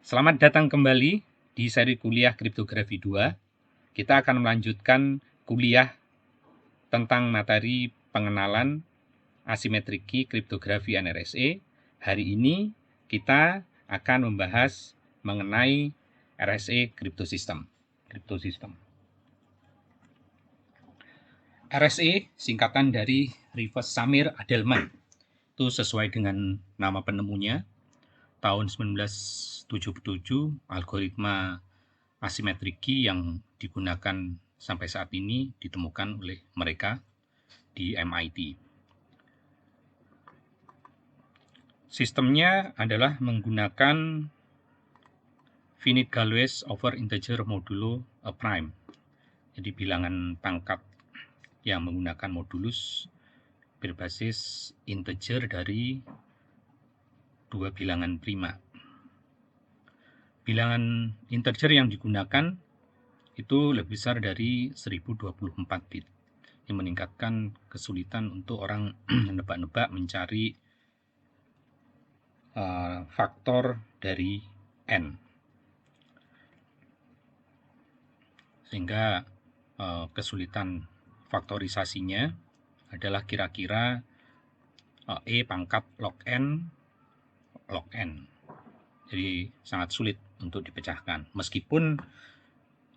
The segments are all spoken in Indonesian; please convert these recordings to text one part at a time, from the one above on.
Selamat datang kembali di seri kuliah Kriptografi 2. Kita akan melanjutkan kuliah tentang materi pengenalan asimetrik key kriptografi NRSA. Hari ini kita akan membahas mengenai RSA Cryptosystem. RSA singkatan dari Rivers Samir Adelman. Itu sesuai dengan nama penemunya. Tahun 1977, algoritma asimetrik key yang digunakan sampai saat ini ditemukan oleh mereka di MIT. Sistemnya adalah menggunakan finite Galois over integer modulo a prime. Jadi bilangan pangkat yang menggunakan modulus berbasis integer dari dua bilangan prima. Bilangan integer yang digunakan itu lebih besar dari 1024 bit. Yang meningkatkan kesulitan untuk orang menebak-nebak mencari faktor dari n. Sehingga kesulitan faktorisasinya adalah kira-kira E pangkat log n. Jadi sangat sulit untuk dipecahkan. Meskipun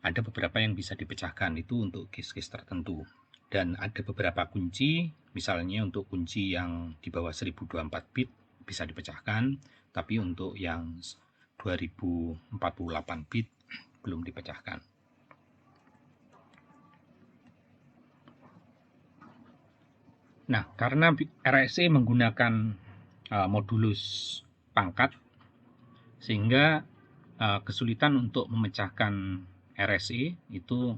ada beberapa yang bisa dipecahkan, itu untuk case-case tertentu. Dan ada beberapa kunci, misalnya untuk kunci yang di bawah 1024 bit bisa dipecahkan, tapi untuk yang 2048 bit belum dipecahkan. Nah, karena RSA menggunakan modulus pangkat, sehingga kesulitan untuk memecahkan RSA itu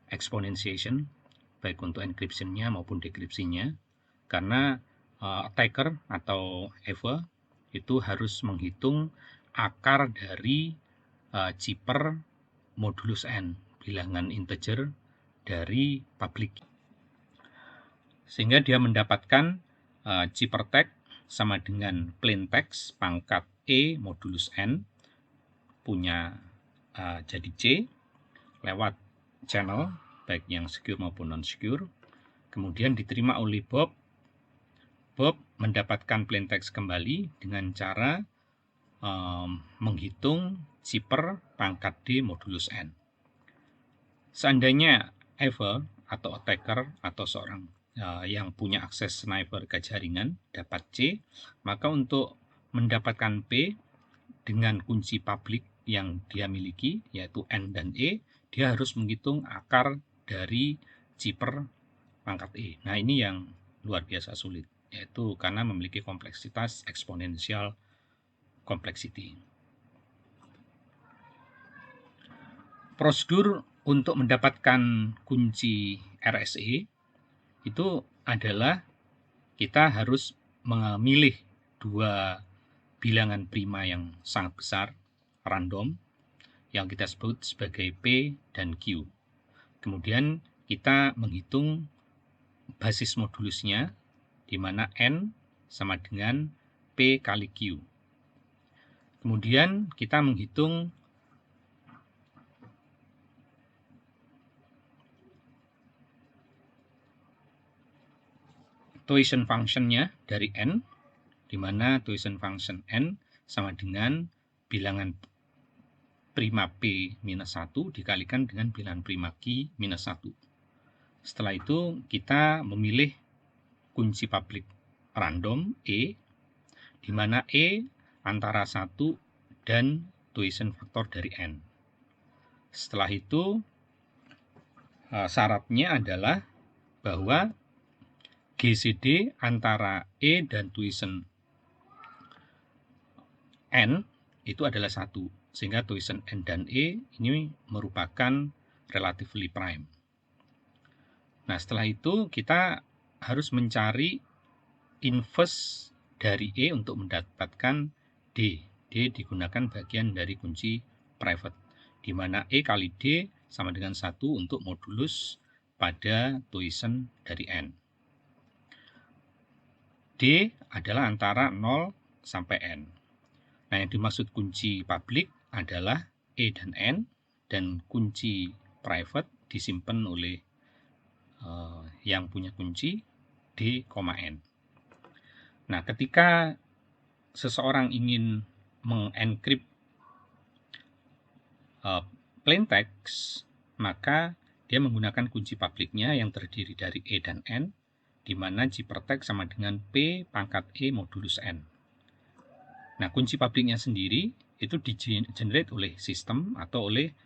exponentiation, baik untuk encryption-nya maupun decryption-nya, karena attacker atau Eva itu harus menghitung akar dari cipher modulus n, bilangan integer dari public. Sehingga dia mendapatkan cipher text sama dengan plain text pangkat E modulus n punya jadi C lewat channel baik yang secure maupun non-secure. Kemudian diterima oleh Bob. Bob mendapatkan plain text kembali dengan cara menghitung cipher pangkat D modulus n. Seandainya Eva atau attacker atau seorang yang punya akses sniper ke jaringan dapat C, maka untuk mendapatkan P dengan kunci publik yang dia miliki, yaitu N dan E, dia harus menghitung akar dari cipher pangkat E. Nah, ini yang luar biasa sulit, yaitu karena memiliki kompleksitas eksponensial complexity. Prosedur untuk mendapatkan kunci RSA itu adalah kita harus memilih dua bilangan prima yang sangat besar, random, yang kita sebut sebagai P dan Q. Kemudian kita menghitung basis modulusnya, di mana N sama dengan P kali Q. Kemudian kita menghitung tuition function-nya dari N, di mana tuition function N sama dengan bilangan prima P minus 1 dikalikan dengan bilangan prima Q minus 1. Setelah itu kita memilih kunci publik random E, di mana E antara 1 dan tuition faktor dari N. Setelah itu syaratnya adalah bahwa GCD antara E dan tuition N itu adalah 1, sehingga tuition N dan E ini merupakan relatively prime. Nah, setelah itu kita harus mencari inverse dari E untuk mendapatkan D. D digunakan bagian dari kunci private, di mana E kali D sama dengan 1 untuk modulus pada tuition dari N. D adalah antara 0 sampai N. Nah, yang dimaksud kunci publik adalah E dan N, dan kunci private disimpan oleh yang punya kunci D, N. Nah, ketika seseorang ingin mengencrypt plain text, maka dia menggunakan kunci publiknya yang terdiri dari E dan N, di mana ciphertext sama dengan P pangkat E modulus N. Nah, kunci publiknya sendiri itu di-generate oleh sistem atau oleh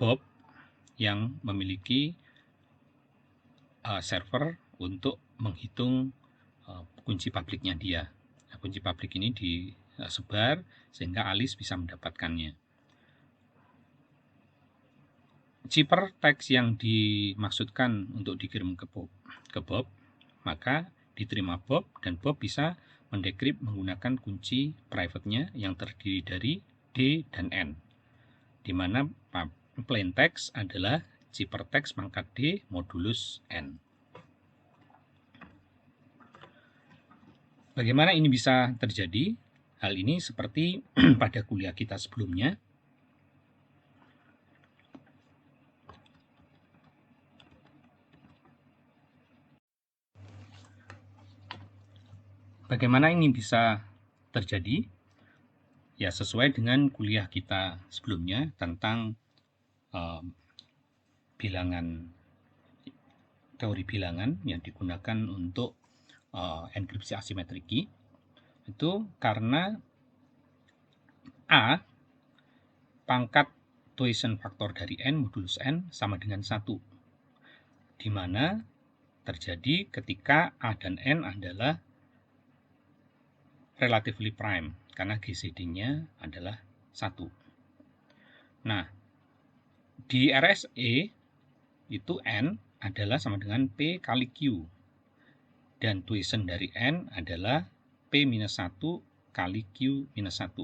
Bob yang memiliki server untuk menghitung kunci publiknya dia. Nah, kunci publik ini disebar sehingga Alice bisa mendapatkannya. Ciphertext yang dimaksudkan untuk dikirim ke Bob, maka diterima Bob, dan Bob bisa mendekrypt menggunakan kunci private-nya yang terdiri dari D dan N, di mana plain text adalah ciphertext pangkat D modulus N. Bagaimana ini bisa terjadi? Hal ini seperti pada kuliah kita sebelumnya. Bagaimana ini bisa terjadi? Ya, sesuai dengan kuliah kita sebelumnya tentang teori bilangan yang digunakan untuk enkripsi asimetrik key. Itu karena A pangkat Thousand faktor dari N modulus N sama dengan 1, di mana terjadi ketika A dan N adalah relatively prime, karena GCD-nya adalah 1. Nah, di RSA itu N adalah sama dengan P kali Q, dan tuition dari N adalah P-1 kali Q-1.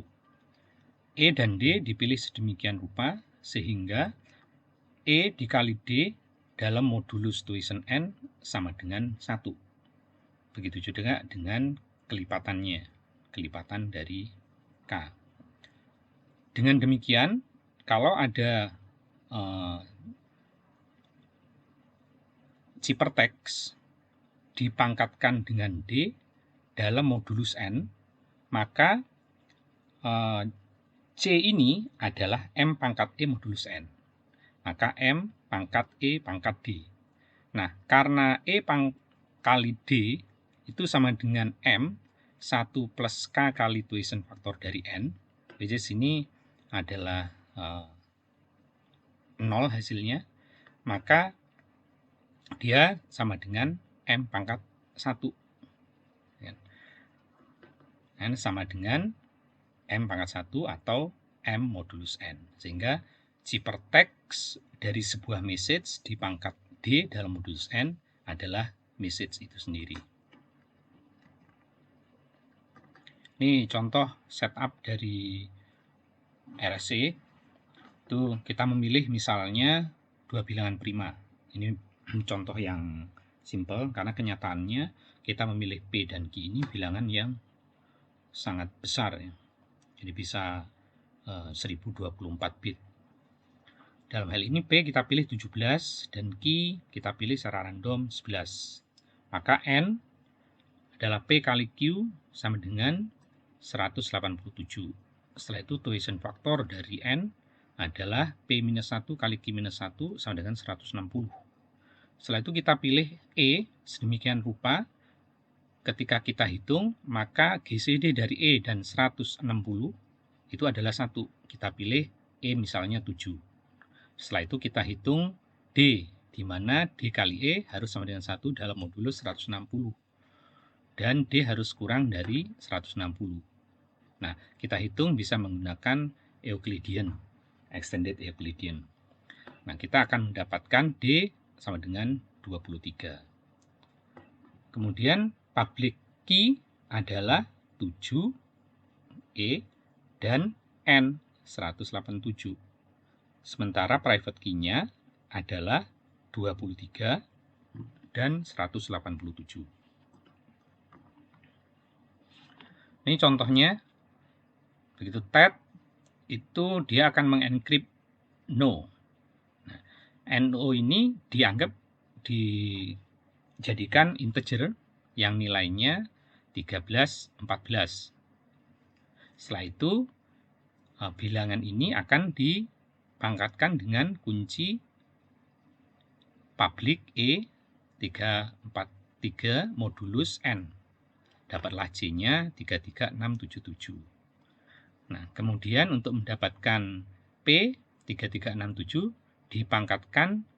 E dan D dipilih sedemikian rupa sehingga E dikali D dalam modulus tuition N sama dengan 1. Begitu juga dengan kelipatannya, kelipatan dari K. Dengan demikian, kalau ada ciphertext dipangkatkan dengan D dalam modulus N, maka C ini adalah M pangkat E modulus N. Maka M pangkat E pangkat D. Nah, karena E kali D itu sama dengan M, 1 plus K kali tuition faktor dari N, which is ini adalah 0 hasilnya, maka dia sama dengan M pangkat 1. N sama dengan M pangkat 1 atau M modulus N. Sehingga ciphertext dari sebuah message di pangkat D dalam modulus N adalah message itu sendiri. Ini contoh setup dari RSA. Itu kita memilih misalnya 2 bilangan prima. Ini contoh yang simple karena kenyataannya kita memilih P dan Q ini bilangan yang sangat besar ya. Jadi bisa 1024 bit. Dalam hal ini P kita pilih 17 dan Q kita pilih secara random 11. Maka N adalah P kali Q sama dengan 187. Setelah itu tuition faktor dari N adalah P-1 kali Q-1 sama dengan 160. Setelah itu kita pilih E sedemikian rupa. Ketika kita hitung, maka GCD dari E dan 160 itu adalah 1. Kita pilih E misalnya 7. Setelah itu kita hitung D, di mana D kali E harus sama dengan 1 dalam modulus 160. Dan D harus kurang dari 160. Nah, kita hitung bisa menggunakan Euclidean, extended Euclidean. Nah, kita akan mendapatkan D sama dengan 23. Kemudian public key adalah 7, E, dan N 187. Sementara private key-nya adalah 23 dan 187. Ini contohnya. Begitu TED itu dia akan mengenkrypt no. Nah, no ini dijadikan integer yang nilainya 13, 14. Setelah itu bilangan ini akan dipangkatkan dengan kunci public E343 modulus N. Dapatlah C-nya 33677. Nah, kemudian untuk mendapatkan P 3367 dipangkatkan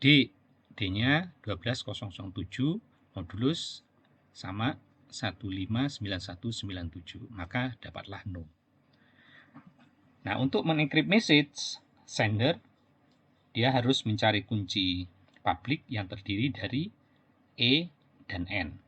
D. D-nya 12007 modulus sama 159197. Maka dapatlah no. Nah, untuk mengencrypt message sender, dia harus mencari kunci public yang terdiri dari E dan N.